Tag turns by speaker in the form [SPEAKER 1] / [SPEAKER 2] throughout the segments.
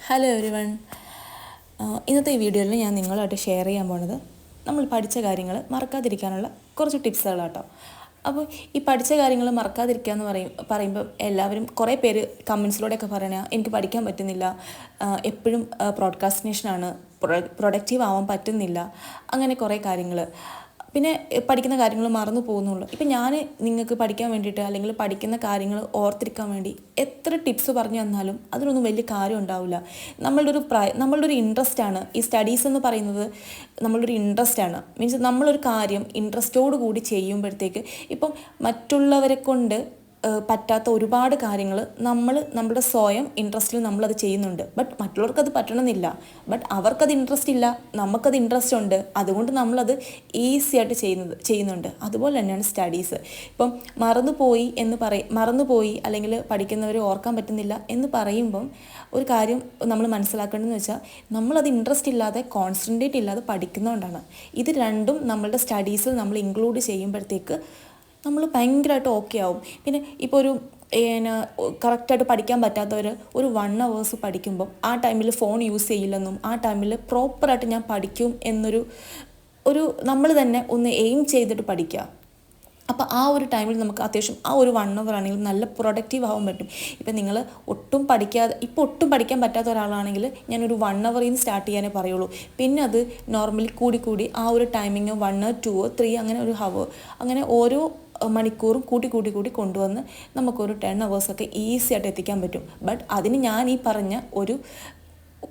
[SPEAKER 1] Hello everyone. ഇന്നത്തെ ഈ വീഡിയോയിൽ ഞാൻ നിങ്ങളുമായിട്ട് ഷെയർ ചെയ്യാൻ പോണത് നമ്മൾ പഠിച്ച കാര്യങ്ങൾ മറക്കാതിരിക്കാനുള്ള കുറച്ച് ടിപ്സുകളാട്ടോ. അപ്പോൾ ഈ പഠിച്ച കാര്യങ്ങൾ മറക്കാതിരിക്കുക എന്ന് പറയുമ്പോൾ എല്ലാവരും കുറേ പേര് കമൻസിലൂടെയൊക്കെ പറയണ എനിക്ക് പഠിക്കാൻ പറ്റുന്നില്ല, എപ്പോഴും പ്രോഡ്കാസ്റ്റിനേഷനാണ്, പ്രൊഡക്റ്റീവ് ആവാൻ പറ്റുന്നില്ല, അങ്ങനെ കുറേ കാര്യങ്ങൾ. പിന്നെ പഠിക്കുന്ന കാര്യങ്ങൾ മറന്നു പോകുന്നുള്ളൂ. ഇപ്പം ഞാൻ നിങ്ങൾക്ക് പഠിക്കാൻ വേണ്ടിയിട്ട് അല്ലെങ്കിൽ പഠിക്കുന്ന കാര്യങ്ങൾ ഓർത്തിരിക്കാൻ വേണ്ടി എത്ര ടിപ്സ് പറഞ്ഞു തന്നാലും അതിനൊന്നും വലിയ കാര്യം ഉണ്ടാവില്ല. നമ്മളുടെ ഒരു ഇൻട്രസ്റ്റാണ് ഈ സ്റ്റഡീസ് എന്ന് പറയുന്നത്. നമ്മളുടെ ഒരു ഇൻട്രസ്റ്റാണ്, മീൻസ് നമ്മളൊരു കാര്യം ഇൻട്രസ്റ്റോട് കൂടി ചെയ്യുമ്പോഴത്തേക്ക് ഇപ്പം മറ്റുള്ളവരെ കൊണ്ട് പറ്റാത്ത ഒരുപാട് കാര്യങ്ങൾ നമ്മുടെ സ്വയം ഇൻട്രസ്റ്റിൽ നമ്മളത് ചെയ്യുന്നുണ്ട്. ബട്ട് മറ്റുള്ളവർക്കത് പറ്റണമെന്നില്ല. ബട്ട് അവർക്കത് ഇൻട്രസ്റ്റ് ഇല്ല, നമുക്കത് ഇൻട്രസ്റ്റ് ഉണ്ട്, അതുകൊണ്ട് നമ്മളത് ഈസി ആയിട്ട് ചെയ്യുന്നുണ്ട്. അതുപോലെ തന്നെയാണ് സ്റ്റഡീസ്. ഇപ്പം മറന്നുപോയി അല്ലെങ്കിൽ പഠിക്കുന്നവർ ഓർക്കാൻ പറ്റുന്നില്ല എന്ന് പറയുമ്പം ഒരു കാര്യം നമ്മൾ മനസ്സിലാക്കേണ്ടതെന്ന് വെച്ചാൽ നമ്മളത് ഇൻട്രസ്റ്റ് ഇല്ലാതെ കോൺസെൻട്രേറ്റ് ഇല്ലാതെ പഠിക്കുന്നതുകൊണ്ടാണ്. ഇത് രണ്ടും നമ്മളുടെ സ്റ്റഡീസിൽ നമ്മൾ ഇൻക്ലൂഡ് ചെയ്യുമ്പോഴത്തേക്ക് നമ്മൾ ഭയങ്കരമായിട്ട് ഓക്കെ ആവും. പിന്നെ ഇപ്പോൾ ഒരു കറക്റ്റായിട്ട് പഠിക്കാൻ പറ്റാത്തവർ ഒരു 1 hours പഠിക്കുമ്പം ആ ടൈമിൽ ഫോൺ യൂസ് ചെയ്യില്ലെന്നും ആ ടൈമിൽ പ്രോപ്പറായിട്ട് ഞാൻ പഠിക്കും എന്നൊരു നമ്മൾ തന്നെ ഒന്ന് എയിം ചെയ്തിട്ട് പഠിക്കുക. അപ്പോൾ ആ ഒരു ടൈമിൽ നമുക്ക് അത്യാവശ്യം ആ ഒരു 1 hour ആണെങ്കിൽ നല്ല പ്രൊഡക്റ്റീവ് ആവാൻ പറ്റും. ഇപ്പം നിങ്ങൾ ഒട്ടും പഠിക്കാൻ പറ്റാത്ത ഒരാളാണെങ്കിൽ ഞാനൊരു 1 hour സ്റ്റാർട്ട് ചെയ്യാനേ പറയുള്ളൂ. പിന്നെ അത് നോർമലി കൂടി ആ ഒരു ടൈമിങ് 1 or 2 or 3 അങ്ങനെ ഒരു hour, അങ്ങനെ ഓരോ മണിക്കൂറും കൂട്ടി കൊണ്ടുവന്ന് നമുക്കൊരു 10 hours ഒക്കെ ഈസി ആയിട്ട് എത്തിക്കാൻ പറ്റും. ബട്ട് അതിന് ഞാൻ ഈ പറഞ്ഞ ഒരു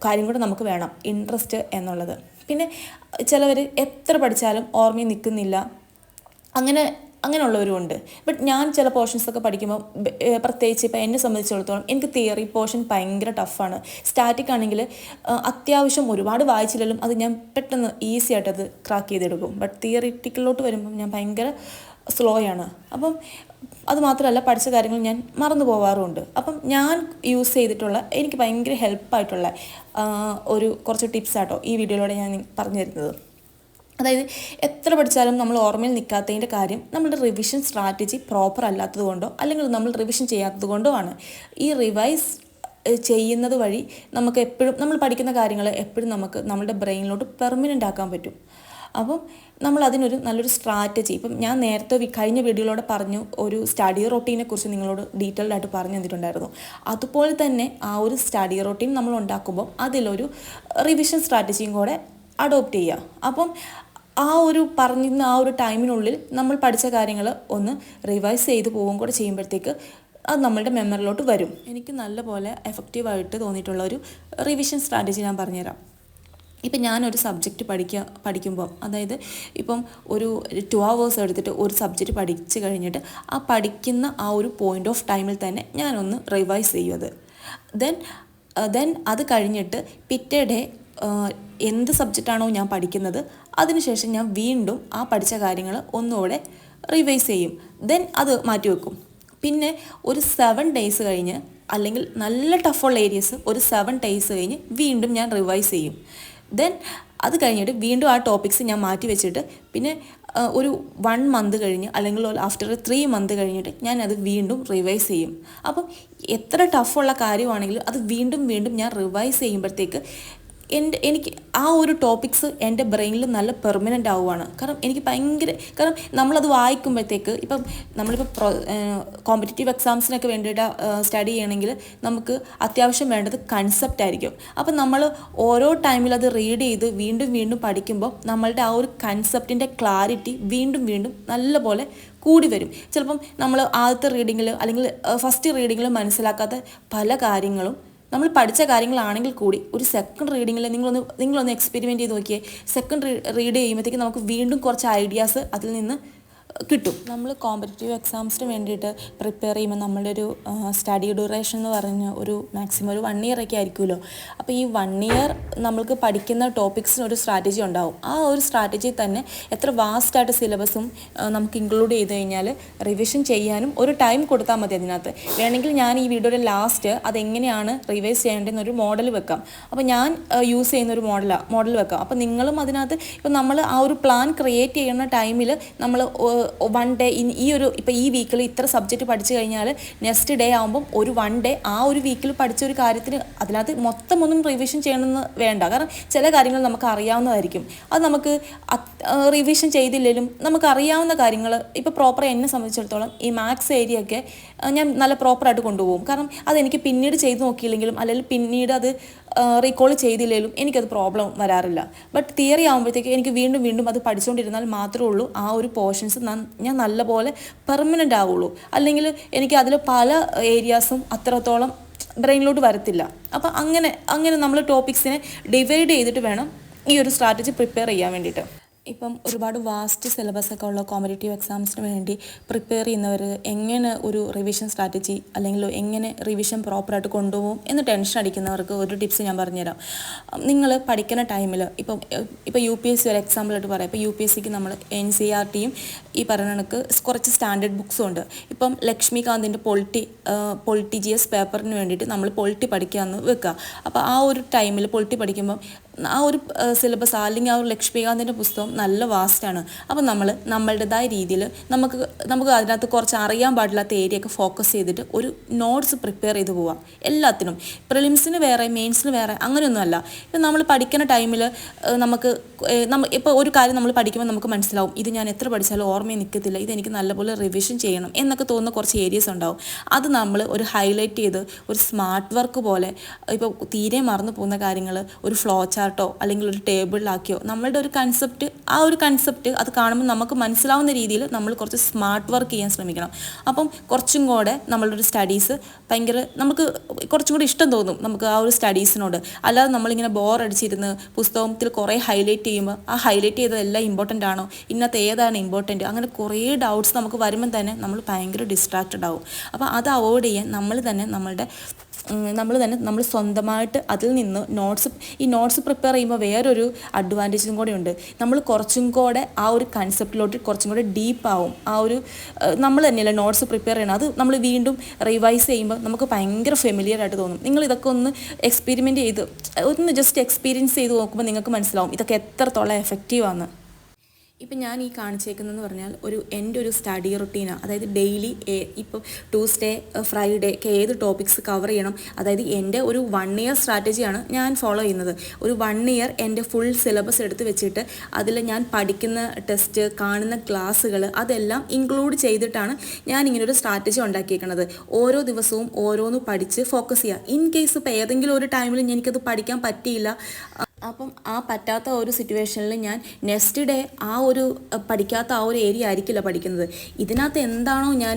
[SPEAKER 1] കാര്യം കൂടെ നമുക്ക് വേണം, ഇൻട്രസ്റ്റ് എന്നുള്ളത്. പിന്നെ ചിലവർ എത്ര പഠിച്ചാലും ഓർമ്മയിൽ നിൽക്കുന്നില്ല, അങ്ങനെയുള്ളവരും ഉണ്ട്. ബട്ട് ഞാൻ ചില പോർഷൻസൊക്കെ പഠിക്കുമ്പോൾ പ്രത്യേകിച്ച് ഇപ്പോൾ എന്നെ സംബന്ധിച്ചിടത്തോളം എനിക്ക് തിയറി പോർഷൻ ഭയങ്കര ടഫാണ്. സ്റ്റാറ്റിക് ആണെങ്കിൽ അത്യാവശ്യം ഒരുപാട് വായിച്ചില്ലെങ്കിലും അത് ഞാൻ പെട്ടെന്ന് ഈസി ആയിട്ടത് ക്രാക്ക് ചെയ്തെടുക്കും. ബട്ട് തിയറിറ്റിക്കലിലോട്ട് വരുമ്പം ഞാൻ ഭയങ്കര സ്ലോയാണ്. അപ്പം അതുമാത്രമല്ല പഠിച്ച കാര്യങ്ങൾ ഞാൻ മറന്നു പോവാറുമുണ്ട്. അപ്പം ഞാൻ യൂസ് ചെയ്തിട്ടുള്ള എനിക്ക് ഭയങ്കര ഹെൽപ്പായിട്ടുള്ള കുറച്ച് ടിപ്സാട്ടോ ഈ വീഡിയോയിലൂടെ ഞാൻ പറഞ്ഞു തരുന്നത്. അതായത് എത്ര പഠിച്ചാലും നമ്മൾ ഓർമ്മയിൽ നിൽക്കാത്തതിൻ്റെ കാര്യം നമ്മുടെ റിവിഷൻ സ്ട്രാറ്റജി പ്രോപ്പർ അല്ലാത്തത് കൊണ്ടോ അല്ലെങ്കിൽ നമ്മൾ റിവിഷൻ ചെയ്യാത്തത് കൊണ്ടോ ആണ്. ഈ റിവൈസ് ചെയ്യുന്നത് വഴി നമുക്ക് എപ്പോഴും നമ്മൾ പഠിക്കുന്ന കാര്യങ്ങൾ എപ്പോഴും നമുക്ക് നമ്മുടെ ബ്രെയിനിലോട്ട് പെർമനൻ്റ് ആക്കാൻ പറ്റും. അപ്പം നമ്മൾ അതിനൊരു നല്ലൊരു സ്ട്രാറ്റജി, ഇപ്പം ഞാൻ നേരത്തെ കഴിഞ്ഞ വീഡിയോയിലൂടെ പറഞ്ഞു, ഒരു സ്റ്റഡി റൊട്ടീനെ കുറിച്ച് നിങ്ങളോട് ഡീറ്റെയിൽഡ് ആയിട്ട് പറഞ്ഞു തന്നിട്ടുണ്ടായിരുന്നു. അതുപോലെ തന്നെ ആ ഒരു സ്റ്റഡി റൊട്ടീൻ നമ്മൾ ഉണ്ടാക്കുമ്പോൾ അതിലൊരു റിവിഷൻ സ്ട്രാറ്റജിയും കൂടെ അഡോപ്റ്റ് ചെയ്യുക. അപ്പം ആ ഒരു ടൈമിനുള്ളിൽ നമ്മൾ പഠിച്ച കാര്യങ്ങൾ ഒന്ന് റിവൈസ് ചെയ്ത് പോവുകയും കൂടെ ചെയ്യുമ്പോഴത്തേക്ക് അത് നമ്മളുടെ മെമ്മറിയിലോട്ട് വരും. എനിക്ക് നല്ലപോലെ എഫക്റ്റീവായിട്ട് തോന്നിയിട്ടുള്ള ഒരു റിവിഷൻ സ്ട്രാറ്റജി ഞാൻ പറഞ്ഞുതരാം. ഇപ്പം ഞാനൊരു സബ്ജക്റ്റ് പഠിക്കുമ്പോൾ, അതായത് ഇപ്പം ഒരു 2 hours എടുത്തിട്ട് ഒരു സബ്ജക്റ്റ് പഠിച്ച് കഴിഞ്ഞിട്ട് ആ പഠിക്കുന്ന ആ ഒരു പോയിൻ്റ് ഓഫ് ടൈമിൽ തന്നെ ഞാനൊന്ന് റിവൈസ് ചെയ്യും അത്. ദെൻ അത് കഴിഞ്ഞിട്ട് പിറ്റേ ഡേ എന്ത് സബ്ജക്റ്റാണോ ഞാൻ പഠിക്കുന്നത് അതിനുശേഷം ഞാൻ വീണ്ടും ആ പഠിച്ച കാര്യങ്ങൾ ഒന്നുകൂടെ റിവൈസ് ചെയ്യും. ദെൻ അത് മാറ്റി വെക്കും. പിന്നെ ഒരു 7 days കഴിഞ്ഞ്, അല്ലെങ്കിൽ നല്ല ടഫുള്ള ഏരിയസ് ഒരു 7 days കഴിഞ്ഞ് വീണ്ടും ഞാൻ റിവൈസ് ചെയ്യും. ദെൻ അത് കഴിഞ്ഞിട്ട് വീണ്ടും ആ ടോപ്പിക്സ് ഞാൻ മാറ്റി വെച്ചിട്ട് പിന്നെ ഒരു 1 month കഴിഞ്ഞ് അല്ലെങ്കിൽ ആഫ്റ്റർ 3 months കഴിഞ്ഞിട്ട് ഞാൻ അത് വീണ്ടും റിവൈസ് ചെയ്യും. അപ്പം എത്ര ടഫുള്ള കാര്യമാണെങ്കിലും അത് വീണ്ടും ഞാൻ റിവൈസ് ചെയ്യുമ്പോഴത്തേക്ക് എനിക്ക് ആ ഒരു ടോപ്പിക്സ് എൻ്റെ ബ്രെയിനിൽ നല്ല പെർമനൻ്റ് ആവുകയാണ്. കാരണം നമ്മളത് വായിക്കുമ്പോഴത്തേക്ക് ഇപ്പം നമ്മളിപ്പോൾ കോമ്പറ്റേറ്റീവ് എക്സാംസിനൊക്കെ വേണ്ടിയിട്ട് സ്റ്റഡി ചെയ്യണമെങ്കിൽ നമുക്ക് അത്യാവശ്യം വേണ്ടത് കൺസെപ്റ്റ് ആയിരിക്കും. അപ്പം നമ്മൾ ഓരോ ടൈമിൽ അത് റീഡ് ചെയ്ത് വീണ്ടും പഠിക്കുമ്പോൾ നമ്മളുടെ ആ ഒരു കൺസെപ്റ്റിൻ്റെ ക്ലാരിറ്റി വീണ്ടും നല്ലപോലെ കൂടി വരും. ചിലപ്പം നമ്മൾ ആദ്യത്തെ റീഡിങ്ങിൽ അല്ലെങ്കിൽ ഫസ്റ്റ് റീഡിങ്ങിൽ മനസ്സിലാക്കാത്ത പല കാര്യങ്ങളും നമ്മൾ പഠിച്ച കാര്യങ്ങളാണെങ്കിൽ കൂടി ഒരു സെക്കൻഡ് റീഡിങ്ങിൽ നിങ്ങളൊന്ന് എക്സ്പെരിമെൻറ്റ് ചെയ്ത് നോക്കിയേ. സെക്കൻഡ് റീഡ് ചെയ്യുമ്പോഴത്തേക്ക് നമുക്ക് വീണ്ടും കുറച്ച് ഐഡിയാസ് അതിൽ നിന്ന് കിട്ടും. നമ്മൾ കോമ്പറ്റേറ്റീവ് എക്സാംസിന് വേണ്ടിയിട്ട് പ്രിപ്പയർ ചെയ്യുമ്പോൾ നമ്മളുടെ ഒരു സ്റ്റഡി ഡ്യൂറേഷൻ എന്ന് പറഞ്ഞ ഒരു മാക്സിമം ഒരു 1 year ഒക്കെ ആയിരിക്കുമല്ലോ. അപ്പോൾ ഈ 1 year നമ്മൾക്ക് പഠിക്കുന്ന ടോപ്പിക്സിന് ഒരു സ്ട്രാറ്റജി ഉണ്ടാവും. ആ ഒരു സ്ട്രാറ്റജി തന്നെ എത്ര വാസ്റ്റായിട്ട് സിലബസും നമുക്ക് ഇൻക്ലൂഡ് ചെയ്ത് കഴിഞ്ഞാൽ റിവിഷൻ ചെയ്യാനും ഒരു ടൈം കൊടുത്താൽ മതി. അതിനകത്ത് വേണമെങ്കിൽ ഞാൻ ഈ വീഡിയോയുടെ ലാസ്റ്റ് അതെങ്ങനെയാണ് റിവൈസ് ചെയ്യേണ്ടതെന്നൊരു മോഡൽ വെക്കാം. അപ്പോൾ ഞാൻ യൂസ് ചെയ്യുന്നൊരു മോഡൽ വെക്കാം. അപ്പോൾ നിങ്ങളും അതിനകത്ത് ഇപ്പം നമ്മൾ ആ ഒരു പ്ലാൻ ക്രിയേറ്റ് ചെയ്യുന്ന ടൈമിൽ നമ്മൾ വൺ ഡേ ഈ ഒരു ഇപ്പോൾ ഈ വീക്കിൽ ഇത്ര സബ്ജക്റ്റ് പഠിച്ചു കഴിഞ്ഞാൽ നെക്സ്റ്റ് ഡേ ആകുമ്പം ഒരു വൺ ഡേ ആ ഒരു വീക്കിൽ പഠിച്ച ഒരു കാര്യത്തിന് അതിനകത്ത് മൊത്തം ഒന്നും റിവിഷൻ ചെയ്യണമെന്ന് വേണ്ട. കാരണം ചില കാര്യങ്ങൾ നമുക്ക് അറിയാവുന്നതായിരിക്കും, അത് നമുക്ക് റിവിഷൻ ചെയ്തില്ലെങ്കിലും നമുക്ക് അറിയാവുന്ന കാര്യങ്ങൾ ഇപ്പോൾ പ്രോപ്പർ എന്നെ സംബന്ധിച്ചിടത്തോളം ഈ മാത്സ് ഏരിയ ഒക്കെ ഞാൻ നല്ല പ്രോപ്പറായിട്ട് കൊണ്ടുപോകും. കാരണം അതെനിക്ക് പിന്നീട് ചെയ്ത് നോക്കിയില്ലെങ്കിലും അല്ലെങ്കിൽ പിന്നീട് അത് റീകോൾ ചെയ്തില്ലെങ്കിലും എനിക്കത് പ്രോബ്ലം വരാറില്ല. ബട്ട് തിയറി ആകുമ്പോഴത്തേക്ക് എനിക്ക് വീണ്ടും വീണ്ടും അത് പഠിച്ചുകൊണ്ടിരുന്നാൽ മാത്രമേ ഉള്ളൂ ആ ഒരു പോർഷൻസ് ഞാൻ നല്ലപോലെ പെർമനൻ്റ് ആവുള്ളൂ. അല്ലെങ്കിൽ എനിക്ക് അതിൽ പല ഏരിയാസും അത്രത്തോളം ബ്രെയിനിലോട്ട് വരത്തില്ല. അപ്പം അങ്ങനെ നമ്മൾ ടോപ്പിക്സിനെ ഡിവൈഡ് ചെയ്തിട്ട് വേണം ഈ ഒരു സ്ട്രാറ്റജി പ്രിപ്പയർ ചെയ്യാൻ വേണ്ടിയിട്ട്. ഇപ്പം ഒരുപാട് വാസ്റ്റ് സിലബസൊക്കെ ഉള്ള കോമ്പറ്റേറ്റീവ് എക്സാംസിന് വേണ്ടി പ്രിപ്പയർ ചെയ്യുന്നവർ എങ്ങനെ ഒരു റിവിഷൻ സ്ട്രാറ്റജി അല്ലെങ്കിൽ എങ്ങനെ റിവിഷൻ പ്രോപ്പറായിട്ട് കൊണ്ടുപോകും എന്ന് ടെൻഷൻ അടിക്കുന്നവർക്ക് ഒരു ടിപ്സ് ഞാൻ പറഞ്ഞുതരാം. നിങ്ങൾ പഠിക്കുന്ന ടൈമിൽ ഇപ്പോൾ UPSC ഒരു എക്സാമ്പിളായിട്ട് പറയാം. ഇപ്പോൾ UPSCക്ക് നമ്മൾ NCERTയും ഈ പറയുന്ന കണക്ക് കുറച്ച് സ്റ്റാൻഡേർഡ് ബുക്സും ഉണ്ട്. ഇപ്പം ലക്ഷ്മികാന്തിൻ്റെ പൊളിറ്റി GS പേപ്പറിന് വേണ്ടിയിട്ട് നമ്മൾ പൊളിറ്റി പഠിക്കാമെന്ന് വെക്കുക. അപ്പോൾ ആ ഒരു ടൈമിൽ പൊളിറ്റി പഠിക്കുമ്പം ആ ഒരു സിലബസ് അല്ലെങ്കിൽ ആ ഒരു ലക്ഷ്മികാന്തിൻ്റെ പുസ്തകം നല്ല വാസ്റ്റാണ്. അപ്പം നമ്മൾ നമ്മളുടേതായ രീതിയിൽ നമുക്ക് അതിനകത്ത് കുറച്ച് അറിയാൻ പാടില്ലാത്ത ഏരിയ ഒക്കെ ഫോക്കസ് ചെയ്തിട്ട് ഒരു നോട്ട്സ് പ്രിപ്പയർ ചെയ്ത് പോവാം. എല്ലാത്തിനും പ്രിലിംസിന് വേറെ മെയിൻസിന് വേറെ അങ്ങനെയൊന്നുമല്ല. ഇപ്പം നമ്മൾ പഠിക്കുന്ന ടൈമിൽ ഇപ്പോൾ ഒരു കാര്യം നമ്മൾ പഠിക്കുമ്പോൾ നമുക്ക് മനസ്സിലാവും ഇത് ഞാൻ എത്ര പഠിച്ചാലും ഓർമ്മയിൽ നിൽക്കത്തില്ല, ഇതെനിക്ക് നല്ലപോലെ റിവിഷൻ ചെയ്യണം എന്നൊക്കെ തോന്നുന്ന കുറച്ച് ഏരിയസ് ഉണ്ടാവും. അത് നമ്മൾ ഒരു ഹൈലൈറ്റ് ചെയ്ത് ഒരു സ്മാർട്ട് വർക്ക് പോലെ ഇപ്പോൾ തീരെ മറന്നു പോകുന്ന കാര്യങ്ങൾ ഒരു ഫ്ലോ ചാർട്ടോ അല്ലെങ്കിൽ ഒരു ടേബിളിലാക്കിയോ നമ്മളുടെ ഒരു കൺസെപ്റ്റ് അത് കാണുമ്പോൾ നമുക്ക് മനസ്സിലാവുന്ന രീതിയിൽ നമ്മൾ കുറച്ച് സ്മാർട്ട് വർക്ക് ചെയ്യാൻ ശ്രമിക്കണം. അപ്പം കുറച്ചും കൂടെ നമ്മളുടെ ഒരു സ്റ്റഡീസ് നമുക്ക് കുറച്ചും കൂടി ഇഷ്ടം തോന്നും നമുക്ക് ആ ഒരു സ്റ്റഡീസിനോട്. അല്ലാതെ നമ്മളിങ്ങനെ ബോർ അടിച്ചിരുന്ന് പുസ്തകത്തിൽ കുറേ ഹൈലൈറ്റ് ചെയ്യുമ്പോൾ ആ ഹൈലൈറ്റ് ചെയ്തതെല്ലാം ഇമ്പോർട്ടൻ്റ് ആണോ, ഇന്നത്തെ ഏതാണ് ഇമ്പോർട്ടൻറ്റ്, അങ്ങനെ കുറേ ഡൗട്ട്സ് നമുക്ക് വരുമ്പം തന്നെ നമ്മൾ ഭയങ്കര ഡിസ്ട്രാക്റ്റഡ് ആവും. അപ്പോൾ അത് അവോയ്ഡ് ചെയ്യാൻ നമ്മൾ സ്വന്തമായിട്ട് അതിൽ നിന്ന് നോട്ട്സ് പ്രിപ്പയർ ചെയ്യുമ്പോൾ വേറൊരു അഡ്വാൻറ്റേജും കൂടെ ഉണ്ട്. നമ്മൾ കുറച്ചും കൂടെ ആ ഒരു കൺസെപ്റ്റിലോട്ട് കുറച്ചും കൂടെ ഡീപ്പാവും. ആ ഒരു നമ്മൾ തന്നെയല്ല നോട്ട്സ് പ്രിപ്പയർ ചെയ്യണം, അത് നമ്മൾ വീണ്ടും റിവൈസ് ചെയ്യുമ്പോൾ നമുക്ക് ഭയങ്കര ഫെമിലിയർ ആയിട്ട് തോന്നും. നിങ്ങൾ ഇതൊക്കെ ഒന്ന് എക്സ്പെരിമെൻറ്റ് ചെയ്ത് ജസ്റ്റ് എക്സ്പീരിയൻസ് ചെയ്ത് നോക്കുമ്പോൾ നിങ്ങൾക്ക് മനസ്സിലാവും ഇതൊക്കെ എത്രത്തോളം എഫക്റ്റീവാണ്. ഇപ്പം ഞാൻ ഈ കാണിച്ചേക്കുന്നതെന്ന് പറഞ്ഞാൽ എൻ്റെ ഒരു സ്റ്റഡി റുട്ടീനാണ്. അതായത് ഡെയിലി ഇപ്പോൾ ട്യൂസ്ഡേ ഫ്രൈഡേ ഒക്കെ ഏത് ടോപ്പിക്സ് കവർ ചെയ്യണം, അതായത് എൻ്റെ ഒരു 1 ഇയർ സ്ട്രാറ്റജിയാണ് ഞാൻ ഫോളോ ചെയ്യുന്നത്. ഒരു 1 ഇയർ എൻ്റെ ഫുൾ സിലബസ് എടുത്ത് വെച്ചിട്ട് അതിൽ ഞാൻ പഠിക്കുന്ന ടെസ്റ്റ്, കാണുന്ന ക്ലാസ്സുകൾ അതെല്ലാം ഇൻക്ലൂഡ് ചെയ്തിട്ടാണ് ഞാനിങ്ങനൊരു സ്ട്രാറ്റജി ഉണ്ടാക്കിയേക്കുന്നത്. ഓരോ ദിവസവും ഓരോന്ന് പഠിച്ച് ഫോക്കസ് ചെയ്യുക. ഇൻ കേസ് ഇപ്പോൾ ഏതെങ്കിലും ഒരു ടൈമിൽ എനിക്കത് പഠിക്കാൻ പറ്റിയില്ല, അപ്പം ആ പറ്റാത്ത ഒരു സിറ്റുവേഷനിൽ ഞാൻ നെക്സ്റ്റ് ഡേ പഠിക്കാത്ത ആ ഒരു ഏരിയ ആയിരിക്കില്ല പഠിക്കുന്നത്. ഇതിനകത്ത് എന്താണോ ഞാൻ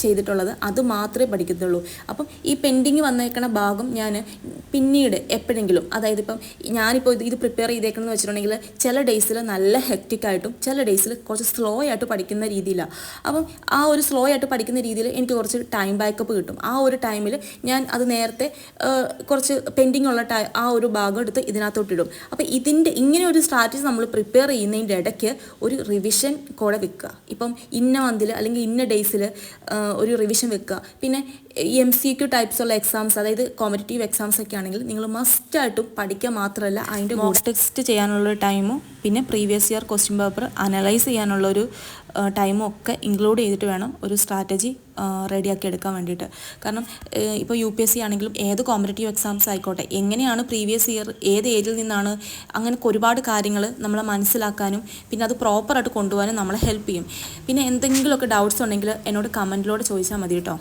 [SPEAKER 1] ചെയ്തിട്ടുള്ളത് അത് മാത്രമേ പഠിക്കത്തുള്ളൂ. അപ്പം ഈ പെൻഡിങ് വന്നേക്കണ ഭാഗം ഞാൻ പിന്നീട് എപ്പോഴെങ്കിലും, അതായത് ഇപ്പം ഞാനിപ്പോൾ ഇത് പ്രിപ്പയർ ചെയ്തേക്കണമെന്ന് വെച്ചിട്ടുണ്ടെങ്കിൽ ചില ഡേയ്സിൽ നല്ല ഹെക്റ്റിക്കായിട്ടും ചില ഡേയ്സിൽ കുറച്ച് സ്ലോ ആയിട്ട് പഠിക്കുന്ന രീതിയിലാണ്. അപ്പം ആ ഒരു സ്ലോ ആയിട്ട് പഠിക്കുന്ന രീതിയിൽ എനിക്ക് കുറച്ച് ടൈം ബാക്കപ്പ് കിട്ടും. ആ ഒരു ടൈമിൽ ഞാൻ അത് നേരത്തെ കുറച്ച് പെൻഡിങ് ഉള്ള ആ ഒരു ഭാഗം എടുത്ത് ഇതിനകത്തോട്ട് ഇടും. അപ്പോൾ ഇങ്ങനെ ഒരു സ്ട്രാറ്റജി നമ്മൾ പ്രിപ്പയർ ചെയ്യുന്നതിൻ്റെ ഇടയ്ക്ക് ഒരു റിവിഷൻ കൂടെ വെക്കുക. ഇപ്പം ഇന്ന മന്തിൽ അല്ലെങ്കിൽ ഇന്ന ഡേയ്സിൽ ഒരു റിവിഷൻ വെക്കുക. പിന്നെ MCQ ടൈപ്സ് ഉള്ള എക്സാംസ്, അതായത് കോമ്പറ്റേറ്റീവ് എക്സാംസ് ഒക്കെ ആണെങ്കിൽ നിങ്ങൾ മസ്റ്റായിട്ടും പഠിക്കുക മാത്രമല്ല അതിൻ്റെ മോക്ക് ടെസ്റ്റ് ചെയ്യാനുള്ളൊരു ടൈമും പിന്നെ previous year question paper analyse ചെയ്യാനുള്ളൊരു ടൈമും ഒക്കെ ഇൻക്ലൂഡ് ചെയ്തിട്ട് വേണം ഒരു സ്ട്രാറ്റജി റെഡിയാക്കി എടുക്കാൻ വേണ്ടിയിട്ട്. കാരണം ഇപ്പോൾ UPSC ആണെങ്കിലും ഏത് കോമ്പറ്റേറ്റീവ് എക്സാംസ് ആയിക്കോട്ടെ, എങ്ങനെയാണ് പ്രീവിയസ് ഇയർ ഏത് ഏരിയയിൽ നിന്നാണ്, അങ്ങനെ ഒരുപാട് കാര്യങ്ങൾ നമ്മളെ മനസ്സിലാക്കാനും പിന്നെ അത് പ്രോപ്പറായിട്ട് കൊണ്ടുപോകാനും നമ്മളെ ഹെൽപ്പ് ചെയ്യും. പിന്നെ എന്തെങ്കിലുമൊക്കെ ഡൗട്ട്സ് ഉണ്ടെങ്കിൽ എന്നോട് കമൻറ്റിലൂടെ ചോദിച്ചാൽ മതി കേട്ടോ.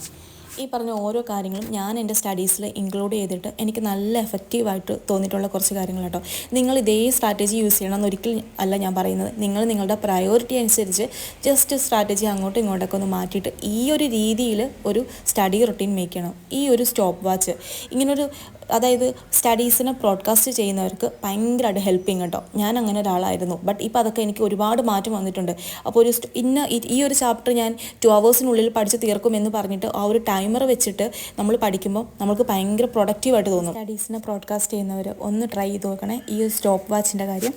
[SPEAKER 1] ഈ പറഞ്ഞ ഓരോ കാര്യങ്ങളും ഞാൻ എൻ്റെ സ്റ്റഡീസിൽ ഇൻക്ലൂഡ് ചെയ്തിട്ട് എനിക്ക് നല്ല എഫക്റ്റീവായിട്ട് തോന്നിയിട്ടുള്ള കുറച്ച് കാര്യങ്ങൾ കേട്ടോ. നിങ്ങൾ ഇതേ സ്ട്രാറ്റജി യൂസ് ചെയ്യണം എന്നൊരിക്കലും അല്ല ഞാൻ പറയുന്നത്. നിങ്ങളുടെ പ്രയോറിറ്റി അനുസരിച്ച് ജസ്റ്റ് സ്ട്രാറ്റജി അങ്ങോട്ടും ഇങ്ങോട്ടൊക്കെ ഒന്ന് മാറ്റിയിട്ട് ഈ ഒരു രീതിയിൽ ഒരു സ്റ്റഡി റുട്ടീൻ മേക്ക് ചെയ്യണം. ഈ ഒരു സ്റ്റോപ്പ് വാച്ച് ഇങ്ങനൊരു, അതായത് സ്റ്റഡീസിനെ ബ്രോഡ്കാസ്റ്റ് ചെയ്യുന്നവർക്ക് ഭയങ്കരമായിട്ട് ഹെൽപ്പിങ് കേട്ടോ. ഞാൻ അങ്ങനെ ഒരാളായിരുന്നു. ബട്ട് ഇപ്പോൾ അതൊക്കെ എനിക്ക് ഒരുപാട് മാറ്റം വന്നിട്ടുണ്ട്. അപ്പോൾ ഈ ഒരു ചാപ്റ്റർ ഞാൻ 2 hours പഠിച്ച് തീർക്കുമെന്ന് പറഞ്ഞിട്ട് ആ ഒരു ടൈമർ വെച്ചിട്ട് നമ്മൾ പഠിക്കുമ്പോൾ നമുക്ക് ഭയങ്കര പ്രൊഡക്റ്റീവായിട്ട് തോന്നും. സ്റ്റഡീസിനെ ബ്രോഡ്കാസ്റ്റ് ചെയ്യുന്നവർ ഒന്ന് ട്രൈ ചെയ്ത് നോക്കണേ ഈ ഒരു സ്റ്റോപ്പ് വാച്ചിൻ്റെ കാര്യം.